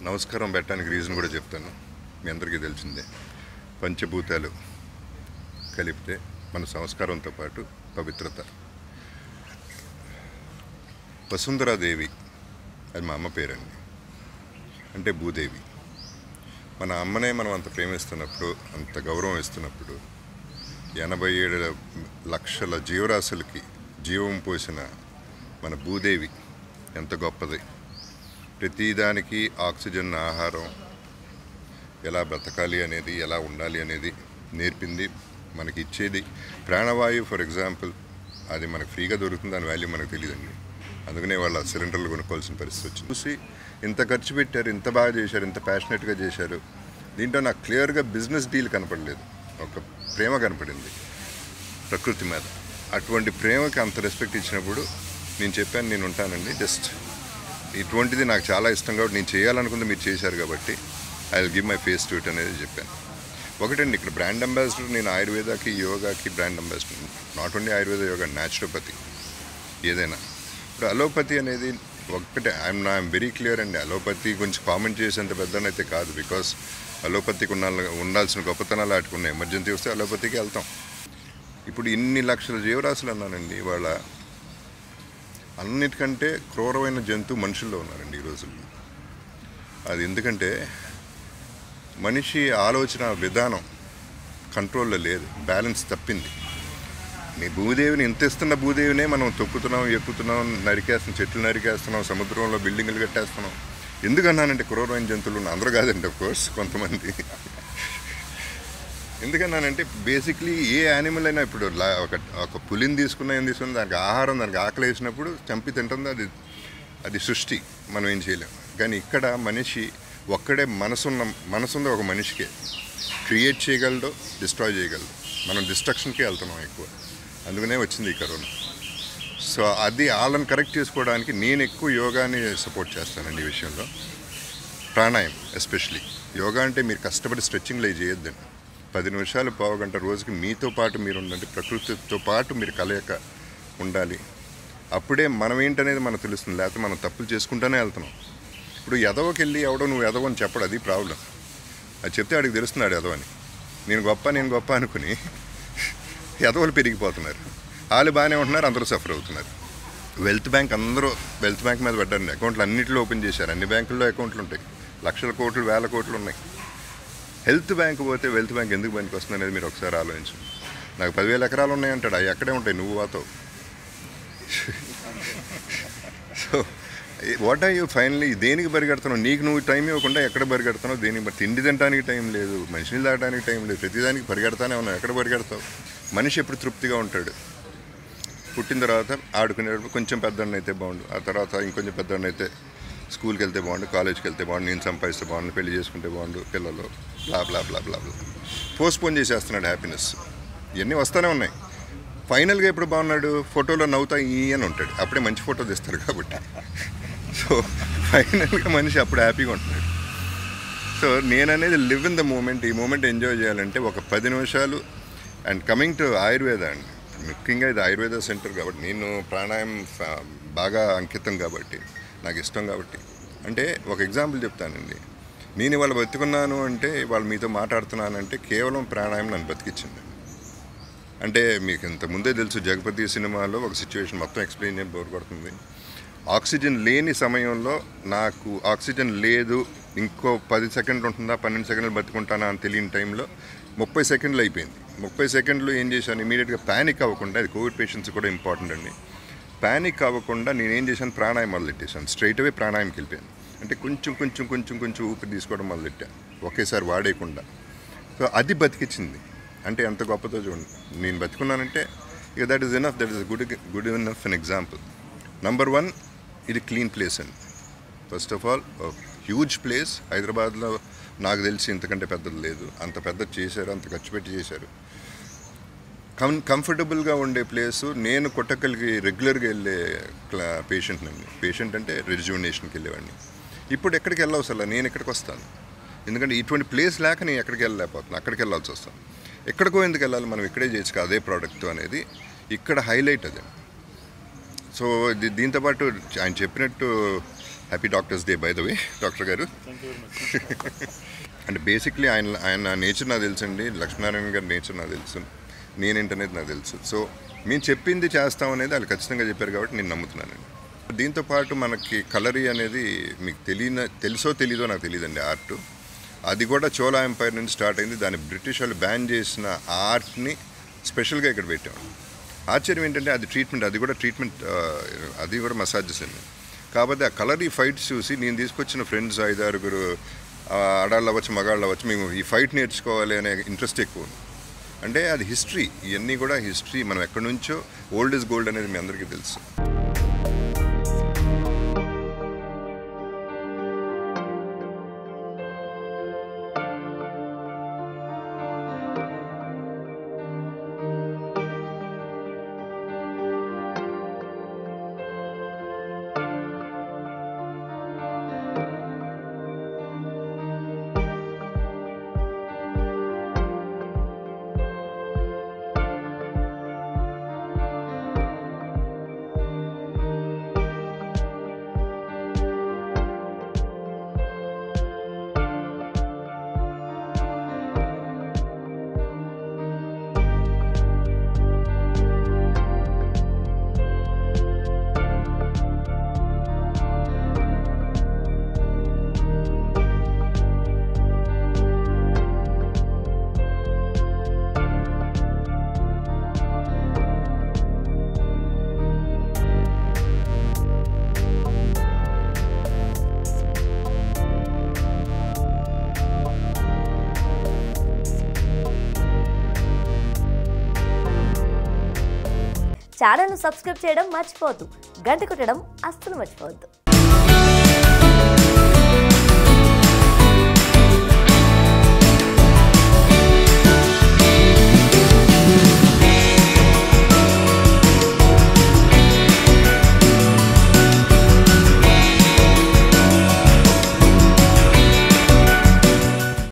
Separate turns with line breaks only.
నమస్కారం పెట్టడానికి రీజన్ కూడా చెప్తాను. మీ అందరికీ తెలిసిందే, పంచభూతాలు కలిపితే మన సంస్కారంతో పాటు పవిత్రత. వసుంధరాదేవి అది మా అమ్మ పేరండి, అంటే భూదేవి. మన అమ్మనే మనం అంత ప్రేమిస్తున్నప్పుడు, అంత గౌరవం ఇస్తున్నప్పుడు, 87 లక్షల జీవరాశులకి జీవం పోసిన మన భూదేవి ఎంత గొప్పది. ప్రతిదానికి ఆక్సిజన్, ఆహారం, ఎలా బ్రతకాలి అనేది, ఎలా ఉండాలి అనేది నేర్పింది, మనకి ఇచ్చేది. ప్రాణవాయువు ఫర్ ఎగ్జాంపుల్, అది మనకు ఫ్రీగా దొరుకుతుంది, దాని వాల్యూ మనకు తెలియదండి. అందుకనే వాళ్ళ సిలిండర్లు కొనుక్కోవాల్సిన పరిస్థితి వచ్చింది. చూసి ఇంత ఖర్చు పెట్టారు, ఇంత బాగా చేశారు, ఇంత ప్యాషనెట్గా చేశారు. దీంట్లో నాకు క్లియర్గా బిజినెస్ డీల్ కనపడలేదు, ఒక ప్రేమ కనపడింది ప్రకృతి మీద. అటువంటి ప్రేమకి అంత రెస్పెక్ట్ ఇచ్చినప్పుడు నేను చెప్పాను, నేను ఉంటానండి, జస్ట్ ఇటువంటిది నాకు చాలా ఇష్టం కాబట్టి నేను చేయాలనుకుంది మీరు చేశారు కాబట్టి I will give my face to it అనేది చెప్పాను. ఒకటండి, ఇక్కడ బ్రాండ్ అంబాసిడర్ నేను ఆయుర్వేదాకి, యోగాకి brand ambassador. Not only Ayurveda, yoga, naturopathy, ఏదైనా. ఇప్పుడు అలోపతి అనేది ఒక్కటే, ఐఎమ్ వెరీ క్లియర్ అండి. అలోపతి గురించి కామెంట్ చేసేంత పెద్దనైతే కాదు, బికాస్ అలోపతికి ఉండాల్సిన గొప్పతనాలు ఆటుకున్న ఎమర్జెన్సీ వస్తే అలోపతికి వెళ్తాం. ఇప్పుడు ఇన్ని లక్షల జీవరాశులు అన్నానండి, వాళ్ళ అన్నిటికంటే క్రూరమైన జంతువు మనుషుల్లో ఉన్నారండి ఈ రోజుల్లో. అది ఎందుకంటే మనిషి ఆలోచన విధానం కంట్రోల్లో లేదు, బ్యాలెన్స్ తప్పింది. నీ భూదేవిని ఇంత ఇస్తున్న భూదేవినే మనం తొక్కుతున్నాం, ఎక్కుతున్నాం, నరికేస్తున్నాం, చెట్లు నరికేస్తున్నాం, సముద్రంలో బిల్డింగులు కట్టేస్తున్నాం. ఎందుకన్నానంటే క్రూరమైన జంతువులు ఉన్న అందరూ కాదండి, ఆఫ్కోర్స్ కొంతమంది. ఎందుకన్నానంటే బేసిక్లీ ఏ యానిమల్ అయినా, ఇప్పుడు ఒక పులిని తీసుకున్నా, ఏం తీసుకున్నా, దానికి ఆహారం, దానికి ఆకలి వేసినప్పుడు చంపి తింటుంది, అది సృష్టి, మనం ఏం చేయలేం. కానీ ఇక్కడ మనిషి ఒక్కడే మనసుంది ఒక మనిషికే, క్రియేట్ చేయగలడు, డిస్ట్రాయ్ చేయగలడు. మనం డిస్ట్రక్షన్కే వెళ్తున్నాం ఎక్కువ, అందుకనే వచ్చింది ఈ కరోనా. సో అది వాళ్ళని కరెక్ట్ చేసుకోవడానికి నేను ఎక్కువ యోగాని సపోర్ట్ చేస్తానండి ఈ విషయంలో. ప్రాణాయామం ఎస్పెషలీ. యోగా అంటే మీరు కష్టపడి స్ట్రెచ్చింగ్లు అవి చేయొద్దండి. 10 నిమిషాలు, పావు గంట రోజుకి మీతో పాటు మీరు ఉండండి, ప్రకృతితో పాటు మీరు కలయిక ఉండాలి. అప్పుడే మనం ఏంటనేది మనకు తెలుస్తుంది, లేకపోతే మనం తప్పులు చేసుకుంటూనే వెళ్తున్నాం. ఇప్పుడు ఎదవకి వెళ్ళి ఎవడో నువ్వు ఎదవని చెప్పడు, అది ప్రాబ్లం. అది చెప్తే వాడికి తెలుస్తున్నాడు ఎదవని. నేను గొప్ప అనుకుని ఎదవలు పెరిగిపోతున్నారు. వాళ్ళు బాగానే ఉంటున్నారు, అందరూ సఫర్ అవుతున్నారు. వెల్త్ బ్యాంక్, అందరూ వెల్త్ బ్యాంక్ మీద పడ్డారండి. అకౌంట్లు అన్నింటిలో ఓపెన్ చేశారు, అన్ని బ్యాంకుల్లో అకౌంట్లు ఉంటాయి, లక్షల కోట్లు, వేల కోట్లు ఉన్నాయి. హెల్త్ బ్యాంక్ పోతే వెల్త్ బ్యాంక్ ఎందుకు పనికి వస్తుంది అనేది మీరు ఒకసారి ఆలోచించండి. నాకు 10,000 ఎకరాలు ఉన్నాయంటాడు, అవి ఎక్కడే ఉంటాయి, నువ్వు వాతావు. So what are you finally, దేనికి పరిగెడుతున్నావు? నీకు నువ్వు టైం ఇవ్వకుండా ఎక్కడ పరిగెడుతున్నావు? దేనికి? తిండి తినడానికి టైం లేదు, మనిషిని తాగడానికి టైం లేదు, ప్రతిదానికి పరిగెడతానే ఉన్నావు. ఎక్కడ పరిగెడతావు? మనిషి ఎప్పుడు తృప్తిగా ఉంటాడు? పుట్టిన తర్వాత ఆడుకునేటప్పుడు కొంచెం పెద్దవాడినైతే బాగుండు, ఆ తర్వాత ఇంకొంచెం పెద్దవాడినైతే స్కూల్కి వెళ్తే బాగుండు, కాలేజ్కి వెళ్తే బాగుండు, నేను సంపాదిస్తే బాగుండు, పెళ్లి చేసుకుంటే బాగుండు, పిల్లలు బ్లా బ్లా బ్లా బ్లా బ్లా పోస్ట్పోన్ చేసేస్తున్నాడు హ్యాపీనెస్. ఇవన్నీ వస్తూనే ఉన్నాయి. ఫైనల్గా ఎప్పుడు బాగున్నాడు? ఫోటోలో నవ్వుతా అని ఉంటాడు, అప్పుడే మంచి ఫోటో తీస్తారు కాబట్టి. సో ఫైనల్గా మనిషి అప్పుడు హ్యాపీగా ఉంటున్నాడు. సో నేననేది లివ్ ఇన్ ద మూమెంట్. ఈ మూమెంట్ ఎంజాయ్ చేయాలంటే ఒక 10 నిమిషాలు. అండ్ కమింగ్ టు ఆయుర్వేద అండి, ముఖ్యంగా ఇది ఆయుర్వేద సెంటర్ కాబట్టి, నేను ప్రాణాయామం బాగా అంకితం కాబట్టి, నాకు ఇష్టం కాబట్టి. అంటే ఒక ఎగ్జాంపుల్ చెప్తానండి, నేను ఇవాళ బతుకున్నాను అంటే, ఇవాళ మీతో మాట్లాడుతున్నానంటే కేవలం ప్రాణాయామం నన్ను బతికించింది. అంటే మీకు ఇంతకుముందే తెలుసు, జగపతి సినిమాలో ఒక సిచ్యువేషన్ మొత్తం ఎక్స్ప్లెయిన్ చేసి బోర్ కొడుతుంది. ఆక్సిజన్ లేని సమయంలో నాకు ఆక్సిజన్ లేదు, ఇంకో 10 సెకండ్లు ఉంటుందా, 12 సెకండ్లు బతుకుంటానా అని తెలియని టైంలో 30 సెకండ్లు అయిపోయింది. 30 సెకండ్లు ఏం చేశాను, ఇమీడియట్గా ప్యానిక్ అవ్వకుండా, అది కోవిడ్ పేషెంట్స్ కూడా ఇంపార్టెంట్ అండి, ప్యానిక్ అవ్వకుండా నేనేం చేశాను, ప్రాణాయామం మొదలెట్టేశాను. స్ట్రైట్ అవే ప్రాణాయామకి వెళ్ళిపోయాను. అంటే కొంచెం ఊపిరి తీసుకోవడం మొదలెట్టాను, ఒకేసారి వాడేయకుండా. సో అది బతికించింది. అంటే ఎంత గొప్పతో చూడండి. నేను బతుకున్నానంటే ఇక that is enough, that is good enough an example. Number 1, ఇది క్లీన్ ప్లేస్ అండి. First of all huge place. హైదరాబాద్లో నాకు తెలిసి ఇంతకంటే పెద్దది లేదు, అంత పెద్దది చేశారు, అంత ఖర్చు పెట్టి చేశారు. కంఫర్టబుల్గా ఉండే ప్లేసు. నేను కొట్టకల్కి రెగ్యులర్గా వెళ్ళే పేషెంట్ అంటే రెజ్యూనేషన్కి వెళ్ళేవాడిని. ఇప్పుడు ఎక్కడికి వెళ్ళవసలా, నేను ఎక్కడికి వస్తాను. ఎందుకంటే ఇటువంటి ప్లేస్ లేక నేను ఎక్కడికి వెళ్ళలేకపోతున్నాను, అక్కడికి వెళ్ళాల్సి వస్తాను. ఎక్కడికో ఎందుకు వెళ్ళాలి, మనం ఇక్కడే చేయొచ్చు అదే ప్రోడక్ట్ అనేది ఇక్కడ హైలైట్ అది. సో దీంతోపాటు ఆయన చెప్పినట్టు happy doctors day by the way doctor గారు. అంటే బేసిక్లీ ఆయన నేచర్ నాకు తెలుసండి, లక్ష్మీనారాయణ గారి నేచర్ నాకు తెలుసు, నేనేంటనేది నాకు తెలుసు. సో మేము చెప్పింది చేస్తాం అనేది వాళ్ళు ఖచ్చితంగా చెప్పారు కాబట్టి నేను నమ్ముతున్నానండి. దీంతోపాటు మనకి కలరీ అనేది మీకు తెలుసో తెలీదో నాకు తెలియదండి. ఆర్ట్ అది కూడా చోళా ఎంపైర్ నుంచి స్టార్ట్ అయింది. దాన్ని బ్రిటిష్ వాళ్ళు బ్యాన్ చేసిన ఆర్ట్ని స్పెషల్గా ఇక్కడ పెట్టాము. ఆశ్చర్యం ఏంటంటే అది ట్రీట్మెంట్, అది కూడా మసాజెస్ అండి. కాబట్టి ఆ కలరీ ఫైట్స్ చూసి నేను తీసుకొచ్చిన ఫ్రెండ్స్ 5-6 ఆడాళ్ళు అవ్వచ్చు మగాళ్ళు అవ్వచ్చు, మేము ఈ ఫైట్ నేర్చుకోవాలి అనే ఇంట్రెస్ట్ ఎక్కువ ఉంది. అంటే అది హిస్టరీ, ఇవన్నీ కూడా హిస్టరీ. మనం ఎక్కడి నుంచో ఓల్డ్ ఇస్ గోల్డ్ అనేది మీ అందరికీ తెలుసు.
ఛానల్ను సబ్స్క్రైబ్ చేయడం మర్చిపోవద్దు, గంట కొట్టడం అస్సలు మర్చిపోవద్దు.